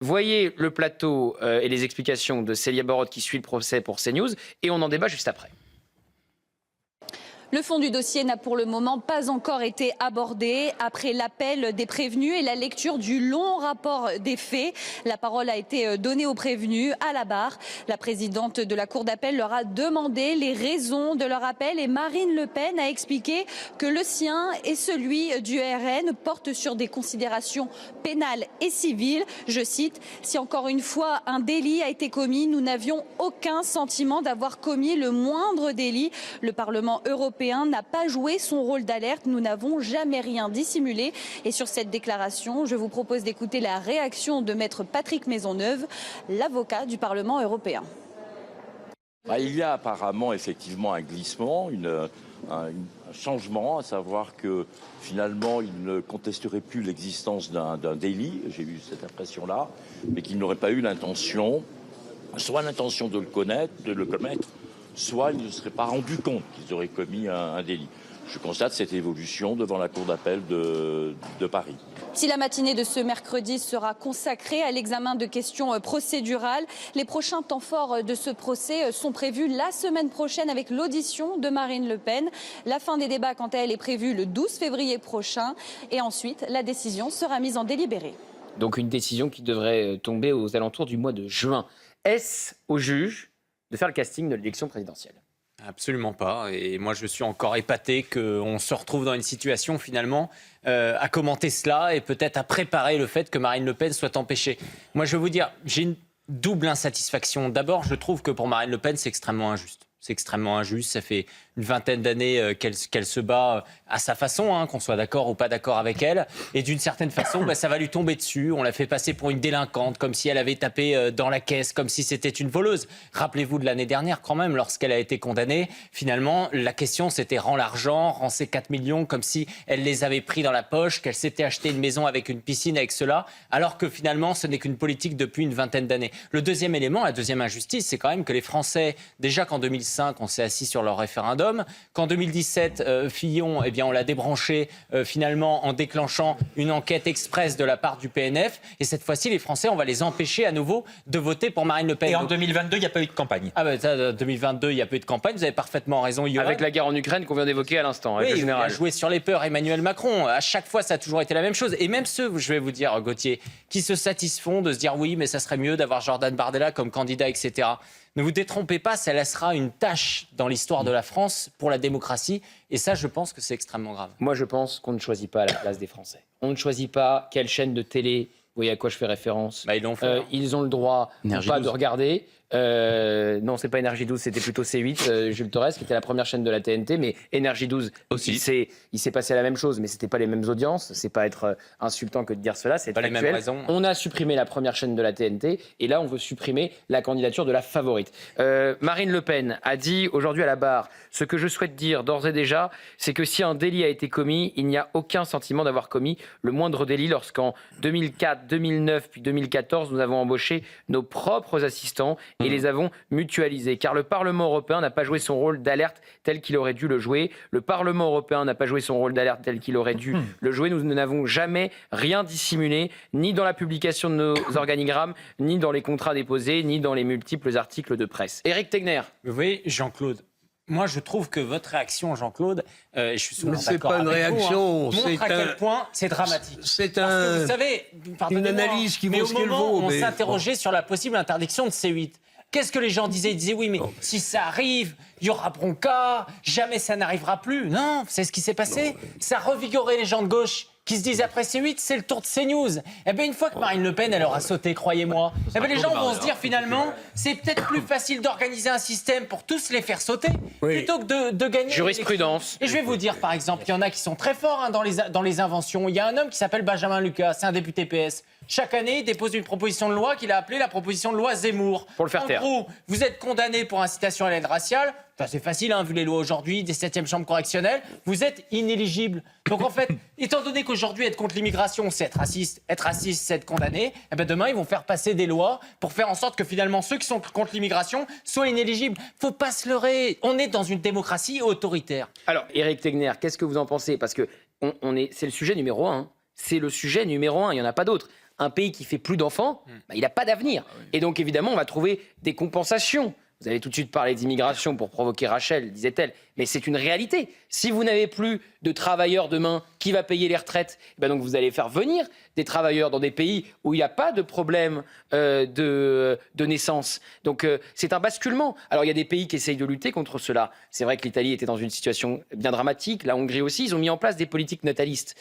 Voyez le plateau et les explications de Célia Barotte qui suit le procès pour CNews et on en débat juste après. Le fond du dossier n'a pour le moment pas encore été abordé. Après l'appel des prévenus et la lecture du long rapport des faits, la parole a été donnée aux prévenus à la barre. La présidente de la Cour d'appel leur a demandé les raisons de leur appel et Marine Le Pen a expliqué que le sien et celui du RN portent sur des considérations pénales et civiles. Je cite, « Si encore une fois un délit a été commis, nous n'avions aucun sentiment d'avoir commis le moindre délit. Le Parlement européen n'a pas joué son rôle d'alerte. Nous n'avons jamais rien dissimulé. » Et sur cette déclaration, je vous propose d'écouter la réaction de maître Patrick Maisonneuve, l'avocat du Parlement européen. Il y a apparemment effectivement un glissement, un changement, à savoir que finalement il ne contesterait plus l'existence d'un délit, j'ai eu cette impression-là, mais qu'il n'aurait pas eu l'intention, soit l'intention de le commettre, soit ils ne seraient pas rendus compte qu'ils auraient commis un délit. Je constate cette évolution devant la Cour d'appel de Paris. Si la matinée de ce mercredi sera consacrée à l'examen de questions procédurales, les prochains temps forts de ce procès sont prévus la semaine prochaine avec l'audition de Marine Le Pen. La fin des débats, quant à elle, est prévue le 12 février prochain. Et ensuite, la décision sera mise en délibéré. Donc une décision qui devrait tomber aux alentours du mois de juin. Est-ce au juge de faire le casting de l'élection présidentielle? Absolument pas. Et moi, je suis encore épaté qu'on se retrouve dans une situation, finalement, à commenter cela et peut-être à préparer le fait que Marine Le Pen soit empêchée. Moi, je vais vous dire, j'ai une double insatisfaction. D'abord, je trouve que pour Marine Le Pen, c'est extrêmement injuste. C'est extrêmement injuste. Ça fait une vingtaine d'années qu'elle se bat à sa façon, qu'on soit d'accord ou pas d'accord avec elle. Et d'une certaine façon, ça va lui tomber dessus. On l'a fait passer pour une délinquante, comme si elle avait tapé dans la caisse, comme si c'était une voleuse. Rappelez-vous de l'année dernière, quand même, lorsqu'elle a été condamnée. Finalement, la question, c'était rends l'argent, rends ces 4 millions, comme si elle les avait pris dans la poche, qu'elle s'était acheté une maison avec une piscine avec cela, alors que finalement, ce n'est qu'une politique depuis une vingtaine d'années. Le deuxième élément, la deuxième injustice, c'est quand même que les Français, déjà qu'en 2005, on s'est assis sur leur référendum, qu'en 2017, Fillon, on l'a débranché finalement en déclenchant une enquête express de la part du PNF. Et cette fois-ci, les Français, on va les empêcher à nouveau de voter pour Marine Le Pen. Et en 2022, il n'y a pas eu de campagne. Ah ben, 2022, il n'y a pas eu de campagne. Vous avez parfaitement raison, Yoann. Avec la guerre en Ukraine qu'on vient d'évoquer à l'instant, avec le général. Il a joué sur les peurs, Emmanuel Macron. À chaque fois, ça a toujours été la même chose. Et même ceux, je vais vous dire, Gauthier, qui se satisfont de se dire oui, mais ça serait mieux d'avoir Jordan Bardella comme candidat, etc. Ne vous détrompez pas, ça laissera une tache dans l'histoire de la France pour la démocratie. Et ça, je pense que c'est extrêmement grave. Moi, je pense qu'on ne choisit pas à la place des Français. On ne choisit pas quelle chaîne de télé, vous voyez à quoi je fais référence. Ils l'ont fait. Ils ont le droit ou pas 12. de regarder. Non, c'est pas Énergie 12, c'était plutôt C8, Jules Torres, qui était la première chaîne de la TNT, mais Énergie 12 aussi. Il s'est passé la même chose, mais c'était pas les mêmes audiences. C'est pas être insultant que de dire cela, c'est pas les mêmes raisons. On a supprimé la première chaîne de la TNT, et là, on veut supprimer la candidature de la favorite. Marine Le Pen a dit aujourd'hui à la barre, ce que je souhaite dire d'ores et déjà, c'est que si un délit a été commis, il n'y a aucun sentiment d'avoir commis le moindre délit lorsqu'en 2004, 2009 puis 2014, nous avons embauché nos propres assistants et les avons mutualisés. Car le Parlement européen n'a pas joué son rôle d'alerte tel qu'il aurait dû le jouer. Le Parlement européen n'a pas joué son rôle d'alerte tel qu'il aurait dû le jouer. Nous n'avons jamais rien dissimulé, ni dans la publication de nos organigrammes, ni dans les contrats déposés, ni dans les multiples articles de presse. Éric Tegner. Vous voyez, Jean-Claude, moi je trouve que votre réaction, Jean-Claude, je suis souvent c'est d'accord pas une avec réaction, vous, montre à quel point c'est dramatique. C'est Parce que vous savez, une analyse qui vaut ce qu'elle vaut. On s'interrogeait sur la possible interdiction de C8. Qu'est-ce que les gens disaient? Ils disaient oui, mais si ça arrive, il y aura bronca, jamais ça n'arrivera plus. Non, c'est ce qui s'est passé. Ça revigorait les gens de gauche qui se disent après C8, c'est le tour de CNews. Eh bien, une fois que Marine Le Pen, elle aura sauté, croyez-moi, les gens vont se dire finalement, c'est peut-être plus facile d'organiser un système pour tous les faire sauter, plutôt que de gagner. Jurisprudence. Et je vais vous dire, par exemple, il y en a qui sont très forts dans les inventions. Il y a un homme qui s'appelle Benjamin Lucas, c'est un député PS. Chaque année, il dépose une proposition de loi qu'il a appelée la proposition de loi Zemmour. Pour le faire taire. En gros, vous êtes condamné pour incitation à la haine raciale. C'est facile, vu les lois aujourd'hui, des 7e chambres correctionnelles. Vous êtes inéligible. Donc en fait, étant donné qu'aujourd'hui, être contre l'immigration, c'est être raciste, c'est être condamné, demain, ils vont faire passer des lois pour faire en sorte que finalement, ceux qui sont contre l'immigration soient inéligibles. Faut pas se leurrer. On est dans une démocratie autoritaire. Alors, Éric Tegner, qu'est-ce que vous en pensez? Parce que c'est le sujet numéro 1. C'est le sujet numéro 1, il n'y en a pas d'autre. un pays qui fait plus d'enfants, il n'a pas d'avenir. Et donc évidemment, on va trouver des compensations. Vous avez tout de suite parlé d'immigration pour provoquer Rachel, disait-elle, mais c'est une réalité. Si vous n'avez plus de travailleurs demain, qui va payer les retraites ? Donc vous allez faire venir des travailleurs dans des pays où il n'y a pas de problème de naissance. Donc c'est un basculement. Alors il y a des pays qui essayent de lutter contre cela. C'est vrai que l'Italie était dans une situation bien dramatique, la Hongrie aussi. Ils ont mis en place des politiques natalistes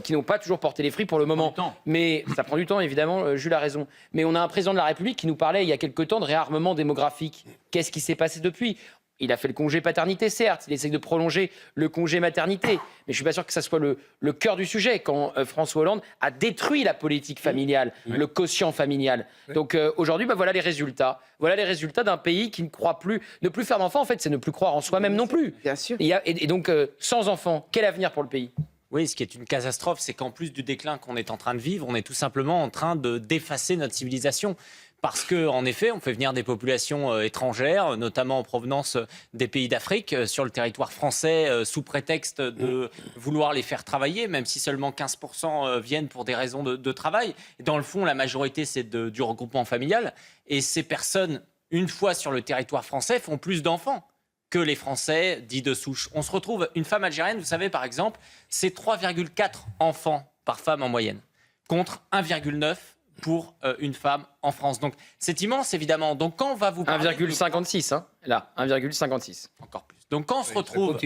qui n'ont pas toujours porté les fruits pour le moment. Mais ça prend du temps, évidemment, Jules a raison. Mais on a un président de la République qui nous parlait il y a quelque temps de réarmement démographique. Qu'est-ce qui s'est passé depuis ? Il a fait le congé paternité, certes. Il essaye de prolonger le congé maternité. Mais je ne suis pas sûr que ça soit le cœur du sujet quand François Hollande a détruit la politique familiale, le quotient familial. Donc aujourd'hui, voilà les résultats. Voilà les résultats d'un pays qui ne croit plus. Ne plus faire d'enfants, en fait, c'est ne plus croire en soi-même non plus. Bien sûr. Et donc, sans enfants, quel avenir pour le pays ? Oui, ce qui est une catastrophe, c'est qu'en plus du déclin qu'on est en train de vivre, on est tout simplement en train d'effacer notre civilisation. Parce qu'en effet, on fait venir des populations étrangères, notamment en provenance des pays d'Afrique, sur le territoire français, sous prétexte de vouloir les faire travailler, même si seulement 15% viennent pour des raisons de travail. Et dans le fond, la majorité, c'est du regroupement familial. Et ces personnes, une fois sur le territoire français, font plus d'enfants que les Français dits de souche. On se retrouve, une femme algérienne, vous savez, par exemple, c'est 3,4 enfants par femme en moyenne, contre 1,9 pour une femme en France. Donc c'est immense, évidemment. Donc quand on va vous parler... 1,56, hein, là, 1,56. Encore plus. Donc quand on se retrouve,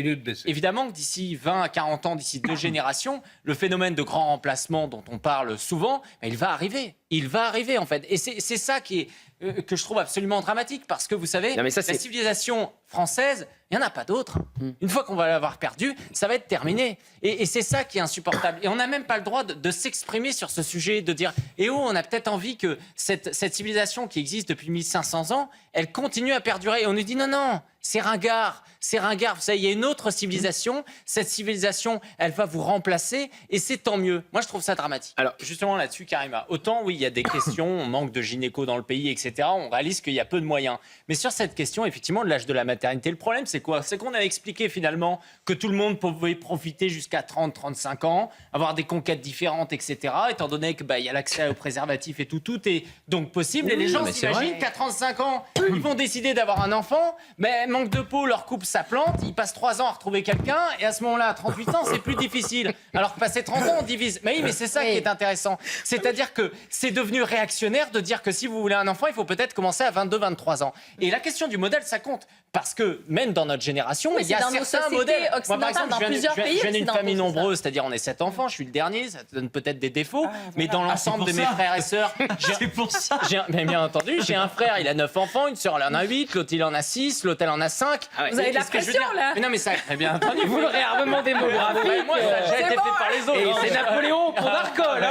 évidemment que d'ici 20 à 40 ans, d'ici 2 générations, le phénomène de grand remplacement dont on parle souvent, il va arriver. Il va arriver, en fait. Et c'est ça qui est, que je trouve absolument dramatique, parce que vous savez, la civilisation française, il n'y en a pas d'autre. Une fois qu'on va l'avoir perdue, ça va être terminé. Et c'est ça qui est insupportable. Et on n'a même pas le droit de s'exprimer sur ce sujet, de dire « Eh oh, on a peut-être envie que cette civilisation qui existe depuis 1500 ans, elle continue à perdurer. » Et on nous dit « Non, non, c'est ringard, c'est ringard. » Vous savez, il y a une autre civilisation. Cette civilisation, elle va vous remplacer et c'est tant mieux. Moi, je trouve ça dramatique. Alors, justement là-dessus, Karima, autant, oui, il y a des questions, on manque de gynéco dans le pays, etc. On réalise qu'il y a peu de moyens. Mais sur cette question, effectivement, de l'âge de la maternité, le problème, c'est quoi ? C'est qu'on a expliqué finalement que tout le monde pouvait profiter jusqu'à 30-35 ans, avoir des conquêtes différentes, etc. Étant donné que y a l'accès aux préservatifs et tout est donc possible. Et les gens s'imaginent qu'à 35 ans, ils vont décider d'avoir un enfant, mais manque de peau, leur couple ça plante, ils passent 3 ans à retrouver quelqu'un, et à ce moment-là, à 38 ans, c'est plus difficile. Alors que passé 30 ans, on divise. Mais oui, mais c'est ça qui est intéressant. C'est-à-dire que c'est devenu réactionnaire de dire que si vous voulez un enfant, il faut peut-être commencer à 22-23 ans. Et la question du modèle, ça compte. Parce que même dans notre génération, il y a certains modèles. Moi, par exemple, je viens d'une famille nombreuse, c'est-à-dire on est 7 enfants, je suis le dernier, ça donne peut-être des défauts, mais dans l'ensemble de mes frères et sœurs, c'est pour ça. Mais bien entendu, j'ai un frère, il a 9 enfants, une sœur, elle en a 8, l'autre, il en a 6, l'autre, elle en a 5. Vous avez de la pression, là. Mais non, mais ça, bien entendu. Vous le réarmement démographique. Moi, ça a déjà été fait par les autres. Et c'est Napoléon pour Darcol.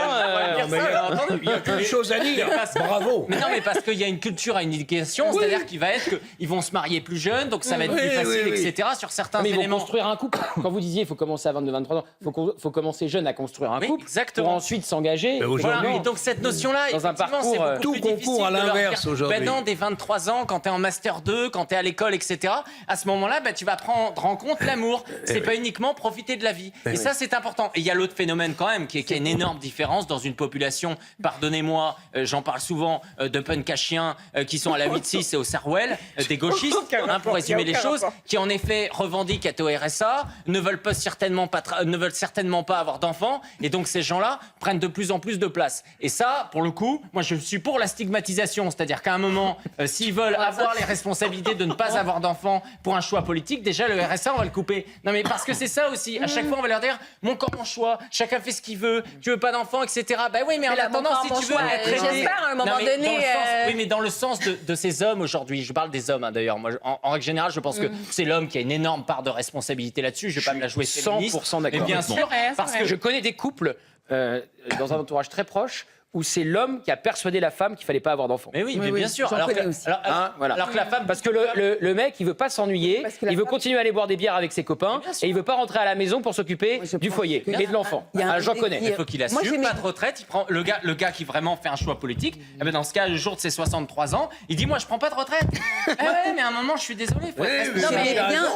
Il y a plein de choses à dire. Bravo. Mais non, mais parce qu'il y a une culture à une éducation, c'est-à-dire qu'il va être qu'ils vont se marier plus jeunes, donc ça va être plus facile, etc. sur certains éléments. Ils vont construire un couple. Quand vous disiez il faut commencer à 22-23 ans, il faut commencer jeune à construire un couple exactement. pour ensuite s'engager. Voilà. Et donc cette notion-là, dans un parcours, tout concourt à l'inverse aujourd'hui. Non, des 23 ans, quand tu es en master 2, quand tu es à l'école, etc. À ce moment-là, tu vas prendre en compte l'amour. C'est pas uniquement profiter de la vie. Et ça, c'est important. Et il y a l'autre phénomène quand même, qui a une énorme différence dans une population, pardonnez-moi, j'en parle souvent, de punk à chiens qui sont à la 8-6 et au Sarwell, des gauchistes, pour résumer les choses, qui en effet revendiquent être au RSA, ne veulent certainement pas avoir d'enfants, et donc ces gens-là prennent de plus en plus de place. Et ça, pour le coup, moi je suis pour la stigmatisation, c'est-à-dire qu'à un moment, s'ils veulent avoir les responsabilités de ne pas avoir d'enfants pour un choix politique, déjà le RSA, on va le couper. Non mais parce que c'est ça aussi, à chaque fois on va leur dire, mon corps, mon choix, chacun fait ce qu'il veut, tu veux pas d'enfant, etc. Oui, mais en attendant, si tu veux être aidé... J'espère à un moment donné... Oui, mais dans le sens de ces hommes aujourd'hui, je parle des hommes d'ailleurs, moi en règle générale, je pense que c'est l'homme qui a une énorme part de responsabilité là-dessus, je vais pas me la jouer féministe. 100% d'accord. Mais bien sûr, parce que je connais des couples dans un entourage très proche où c'est l'homme qui a persuadé la femme qu'il fallait pas avoir d'enfants. Mais oui, mais bien sûr. Alors que la femme, parce que le mec, il veut pas s'ennuyer, il veut continuer à aller boire des bières avec ses copains, et il veut pas rentrer à la maison pour s'occuper du foyer et de l'enfant. J'en connais. Il faut qu'il assume, pas de retraite. Il prend le gars qui vraiment fait un choix politique. Dans ce cas, le jour de ses 63 ans, il dit moi je prends pas de retraite. Mais à un moment, je suis désolé.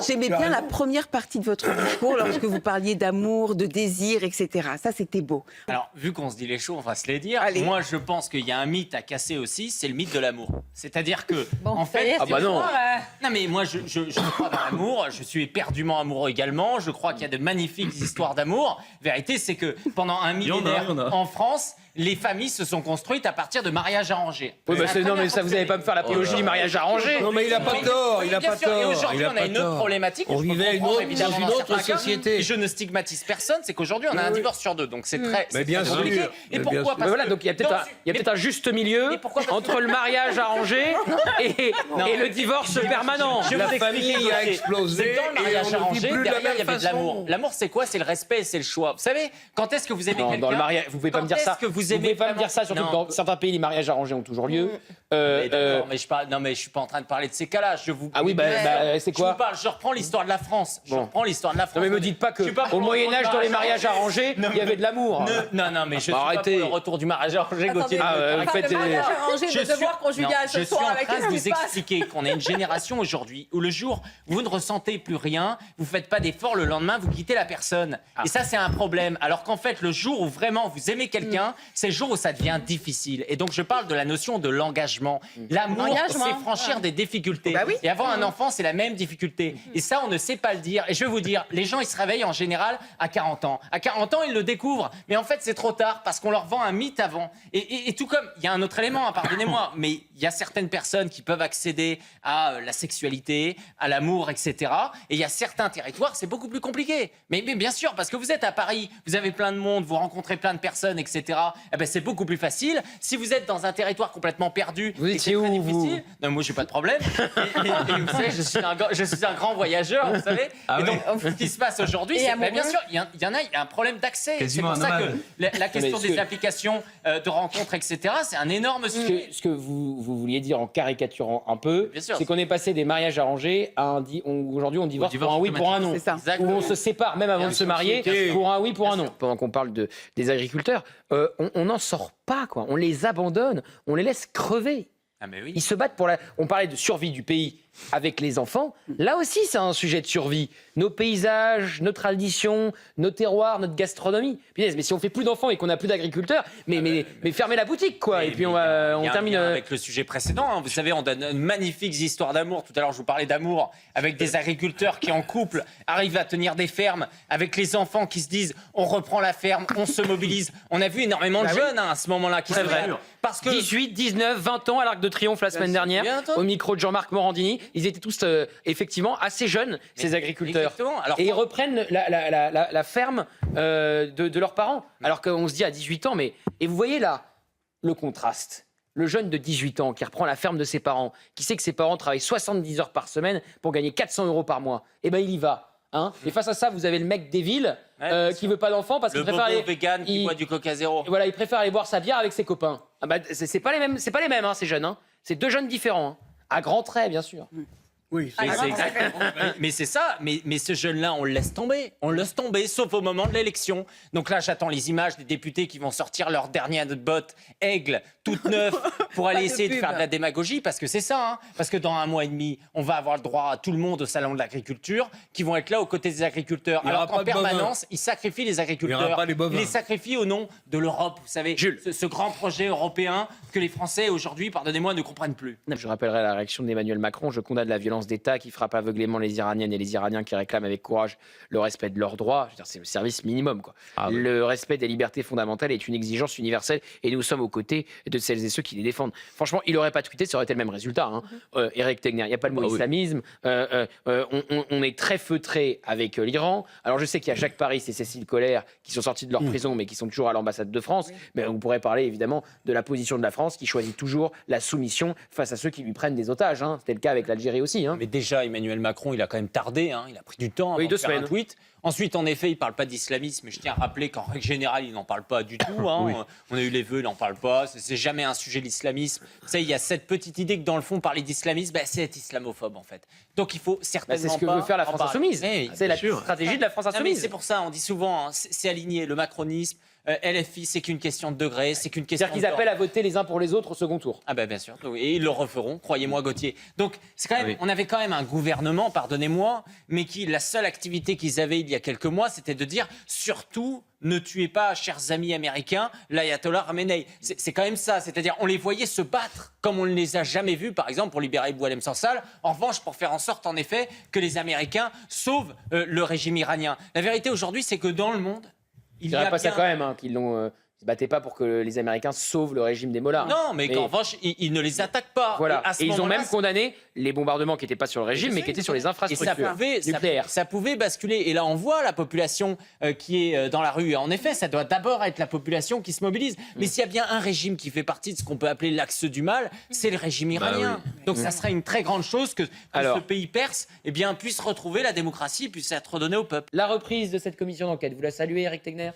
J'aimais bien la première partie de votre discours lorsque vous parliez d'amour, de désir, etc. Ça, c'était beau. Alors, vu qu'on se dit les choses, on va se les dire. Allez. Moi, je pense qu'il y a un mythe à casser aussi, c'est le mythe de l'amour. C'est-à-dire que, Bon, en ça y est, fait, Ah bah non. non mais moi, je crois dans l'amour. Je suis éperdument amoureux également. Je crois qu'il y a de magnifiques histoires d'amour. Vérité, c'est que pendant un millénaire, en France, les familles se sont construites à partir de mariages arrangés. Oui, bah C'est la non, mais première ça, vous n'allez pas me faire l'apologie du mariage arrangé. Non, mais il a pas tort, il a Bien pas sûr, et tort. aujourd'hui, il a on a pas une autre tort. problématique. On je peux vivait comprendre, dans évidemment, une dans autre certains cas, société. et je ne stigmatise personne, c'est qu'aujourd'hui, on a un divorce sur deux. Donc c'est très, Mais c'est bien très sûr. compliqué. Mais Et bien pourquoi sûr. Mais voilà, donc il y a peut-être un un juste milieu Mais pourquoi pas- entre le mariage arrangé et le divorce permanent. Je vais La vous expliquer, famille a Gauthier. explosé C'est que dans le et mariage on ne vit arrangé, plus de la derrière, il y même avait de façon. l'amour. L'amour, c'est quoi? C'est le respect, c'est le choix. Vous savez, quand est-ce que vous aimez Non, quelqu'un? dans le mariage, vous pouvez pas me dire ça. Quand est-ce que vous pouvez aimez pas me dire vraiment ça, surtout Non. que dans certains pays, les mariages arrangés ont toujours lieu. Mais d'accord, mais je suis pas en train de parler de ces cas-là. Je vous. Ah oui, bah, c'est quoi? Je reprends l'histoire de la France. Je Bon. reprends l'histoire de la France. Non mais me dites pas que Je suis pas pour au le Moyen Âge, retour dans du les mariages arrangés, il y avait de l'amour. Non, mais je suis pas arrêtez. pour le retour du mariage arrangé, Gauthier. Ah, Attendez, vous faites le mariage des- arrangé, Je le suis- devoir conjugal non, ce je soir, suis en là, train qu'est-ce de qui vous se passe? expliquer qu'on est une génération aujourd'hui où le jour où vous ne ressentez plus rien, vous faites pas d'effort, le lendemain vous quittez la personne. Et ça c'est un problème. Alors qu'en fait le jour où vraiment vous aimez quelqu'un, c'est le jour où ça devient difficile. Et donc je parle de la notion de l'engagement. L'amour, L'engagement. c'est franchir des difficultés. Bah oui. Et avoir un enfant, c'est la même difficulté. Et ça, on ne sait pas le dire. Et je vais vous dire, les gens, ils se réveillent en général à 40 ans. À 40 ans, ils le découvrent. Mais en fait, c'est trop tard parce qu'on leur vend un mythe avant. Et tout comme, il y a un autre élément, hein, pardonnez-moi, mais il y a certaines personnes qui peuvent accéder à la sexualité, à l'amour, etc. Et il y a certains territoires, c'est beaucoup plus compliqué. Mais bien sûr, parce que vous êtes à Paris, vous avez plein de monde, vous rencontrez plein de personnes, etc. Eh ben, c'est beaucoup plus facile. Si vous êtes dans un territoire complètement perdu, Vous et étiez c'est très où, vous difficile. Non, moi, j'ai pas de problème. Et vous savez, je suis un grand voyageur, vous savez. Et donc, ce qui se passe aujourd'hui, Et c'est amoureux. bien sûr, il y a un problème d'accès. C'est Quasiment pour un ça que nomade. la question Mais ce des que- applications de rencontres, etc., c'est un énorme sujet. Ce que vous vouliez dire en caricaturant un peu, Bien sûr. c'est qu'on est passé des mariages arrangés à aujourd'hui on divorce pour un oui, pour un non. C'est ça. Où Exactement. on se sépare même avant de se marier pour un oui, pour un non. Pendant qu'on parle des agriculteurs, on n'en sort pas, quoi. On les abandonne, on les laisse crever. Ah, mais oui. Ils se battent pour la... On parlait de survie du pays avec les enfants. Là aussi, c'est un sujet de survie. Nos paysages, nos traditions, nos terroirs, notre gastronomie. Punaise, mais si on fait plus d'enfants et qu'on n'a plus d'agriculteurs, mais fermez la boutique, quoi. Et puis on Il y a un termine... lien avec le sujet précédent. Hein. Vous savez, on donne une magnifique histoire d'amour. Tout à l'heure, je vous parlais d'amour avec des agriculteurs qui, en couple, arrivent à tenir des fermes, avec les enfants qui se disent on reprend la ferme, on se mobilise. On a vu énormément de jeunes hein, à ce moment-là qui se vrai. battent. Parce que 18, 19, 20 ans à l'Arc de Triomphe la semaine dernière, bien entendu. au micro de Jean-Marc Morandini. Ils étaient tous effectivement assez jeunes, ces agriculteurs. Exactement. Alors, Et ils reprennent la ferme de leurs parents. Alors qu'on se dit à 18 ans, mais... Et vous voyez là, le contraste. Le jeune de 18 ans qui reprend la ferme de ses parents, qui sait que ses parents travaillent 70 heures par semaine pour gagner 400 € par mois, eh ben il y va. Hein. Et face à ça, vous avez le mec des villes Ouais, qui veut pas d'enfants parce qu'il le préfère bobo aller... vegan qui il- boit du Coca Zéro. Et voilà, il préfère aller boire sa bière avec ses copains. Ah bah, c'est pas les mêmes, hein, ces jeunes. Hein. C'est deux jeunes différents, hein. À grands traits, bien sûr. Oui, Mais c'est c'est exactement- mais c'est ça, mais ce jeune-là, on le laisse tomber. On le laisse tomber, sauf au moment de l'élection. Donc là, j'attends les images des députés qui vont sortir leur dernière botte aigle, toute neuve, pour aller essayer de faire de la démagogie, parce que c'est ça. Hein. Parce que dans 1 mois et demi, on va avoir le droit à tout le monde au salon de l'agriculture, qui vont être là aux côtés des agriculteurs. Il y aura Alors qu'en pas de bovins. permanence, ils sacrifient les agriculteurs. Il y aura pas les bovins. Ils les sacrifient au nom de l'Europe, vous savez. Jules. Ce grand projet européen que les Français, aujourd'hui, pardonnez-moi, ne comprennent plus. Je rappellerai la réaction d'Emmanuel Macron. Je condamne la violence d'État qui frappe aveuglément les Iraniennes et les Iraniens qui réclament avec courage le respect de leurs droits. Je veux dire, c'est le service minimum, quoi. Le respect des libertés fondamentales est une exigence universelle et nous sommes aux côtés de celles et ceux qui les défendent. Franchement, il n'aurait pas tweeté, ça aurait été le même résultat. Hein. Eric Tegner, il n'y a pas le mot islamisme. On est très feutré avec l'Iran. Alors je sais qu'il y a Jacques Paris et Cécile Collère qui sont sortis de leur prison mais qui sont toujours à l'ambassade de France. Mais on pourrait parler évidemment de la position de la France qui choisit toujours la soumission face à ceux qui lui prennent des otages. Hein. C'était le cas avec l'Algérie aussi. Hein. Mais déjà, Emmanuel Macron, il a quand même tardé, hein. Il a pris du temps Oui, avant 2 de faire un semaines. tweet. Ensuite, en effet, il ne parle pas d'islamisme, mais je tiens à rappeler qu'en règle générale, il n'en parle pas du tout. Hein. On a eu les vœux, il n'en parle pas. C'est jamais un sujet, l'islamisme. Tu sais, il y a cette petite idée que dans le fond, parler d'islamisme, c'est être islamophobe, en fait. Donc il faut Bah, certainement c'est ce que pas veut faire la en France parler. Insoumise. Oui, C'est la bien sûr. stratégie de la France Non, mais Insoumise. c'est pour ça, on dit souvent, hein, c'est aligné le macronisme, LFI, c'est qu'une question de degré, c'est qu'une question C'est-à-dire qu'ils appellent à voter les uns pour les autres au second tour. Ah ben bien sûr, et ils le referont, croyez-moi Gauthier. Donc c'est quand même, on avait quand même un gouvernement, pardonnez-moi, mais qui la seule activité qu'ils avaient il y a quelques mois, c'était de dire surtout ne tuez pas, chers amis américains, l'ayatollah Khamenei. C'est quand même ça, c'est-à-dire on les voyait se battre comme on ne les a jamais vus, par exemple pour libérer Boualem Sansal. En revanche, pour faire en sorte en effet que les Américains sauvent le régime iranien. La vérité aujourd'hui, c'est que dans le monde, Il n'y a pas ça quand même, qu'ils l'ont. Ils ne se battaient pas pour que les Américains sauvent le régime des mollahs. Non, mais qu'en revanche, ils ne les attaquent pas. Voilà. À ce Et ils ont moment-là, même condamné les bombardements qui n'étaient pas sur le régime, mais qui étaient sur les et infrastructures nucléaires. ça pouvait basculer. Et là, on voit la population qui est dans la rue. Et en effet, ça doit d'abord être la population qui se mobilise. Mais s'il y a bien un régime qui fait partie de ce qu'on peut appeler l'axe du mal, c'est le régime iranien. Donc ça serait une très grande chose que ce pays perse puisse retrouver la démocratie, puisse être redonné au peuple. La reprise de cette commission d'enquête, vous la saluez, Éric Tegner?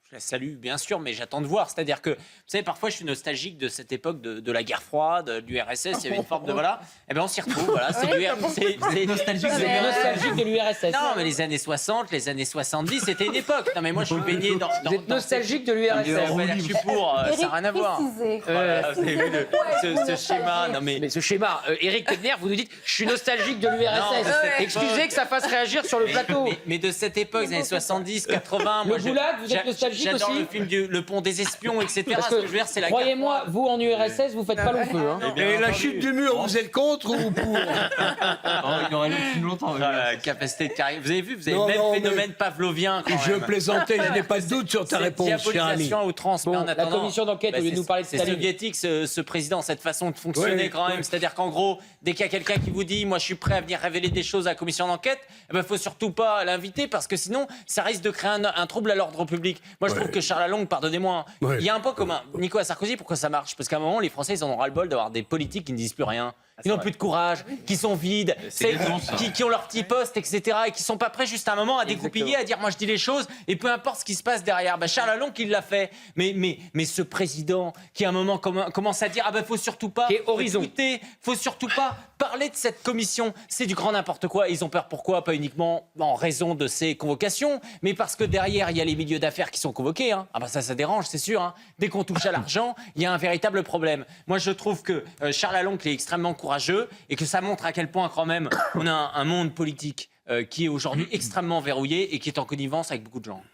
Je la salue, bien sûr, mais j'attends de voir. C'est-à-dire que, vous savez, parfois, je suis nostalgique de cette époque de la guerre froide, du RSS. Il y avait une forme de voilà. Eh bien, on s'y retrouve. Voilà, c'est nostalgique de l'URSS. Non, mais les années 60, les années 70, c'était une époque. Non, mais moi, je suis baigné dans. Vous êtes nostalgique de l'URSS. Je suis pour. Ça n'a rien à voir. Voilà, vous avez vu ce schéma. Non, mais ce schéma, Éric Tegner, vous nous dites, je suis nostalgique de Non, l'URSS. Excusez que ça fasse réagir sur le plateau. Mais de cette époque, les années 70, 80. Le Goulag, vous êtes nostalgique J'adore aussi le film Le Pont des Espions, etc. Parce Ce que que, je veux dire, c'est la guerre croyez-moi, froide. vous en URSS, vous faites pas long feu. Hein. Et la chute du mur, vous êtes contre ou pour? Il aurait plus longtemps. La capacité de carrière. Vous avez vu, vous avez Non, le même non, phénomène pavlovien. Quand Je même. plaisantais, il n'y a pas de doute sur ta C'est réponse, cher ami. diabolisation à outrance. Bon, mais en la attendant, commission d'enquête, au lieu de nous parler de c'est Staline. soviétique, ce président, cette façon de fonctionner Oui, quand même. oui. C'est-à-dire qu'en gros, dès qu'il y a quelqu'un qui vous dit « moi je suis prêt à venir révéler des choses à la commission d'enquête », il ne faut surtout pas l'inviter parce que sinon, ça risque de créer un trouble à l'ordre public. Moi, je trouve que Charles Lalonde, pardonnez-moi, Ouais. il y a un point commun. Nicolas Sarkozy, pourquoi ça marche? Parce qu'à un moment, les Français, ils en ont ras-le-bol d'avoir des politiques qui ne disent plus rien. Ils n'ont plus de courage, qui sont vides, qui ont leur petit poste, etc. et qui sont pas prêts juste à un moment à dégoupiller, à dire moi je dis les choses et peu importe ce qui se passe derrière. Charles Lalonde qui l'a fait. Mais ce président qui à un moment commence à dire faut surtout pas écouter, faut surtout pas parler de cette commission. C'est du grand n'importe quoi. Ils ont peur pourquoi? Pas uniquement en raison de ces convocations, mais parce que derrière il y a les milieux d'affaires qui sont convoqués. Hein. Ça dérange, c'est sûr. Hein. Dès qu'on touche à l'argent, il y a un véritable problème. Moi je trouve que Charles Lalonde qui est extrêmement courageux et que ça montre à quel point quand même on a un monde politique qui est aujourd'hui extrêmement verrouillé et qui est en connivence avec beaucoup de gens.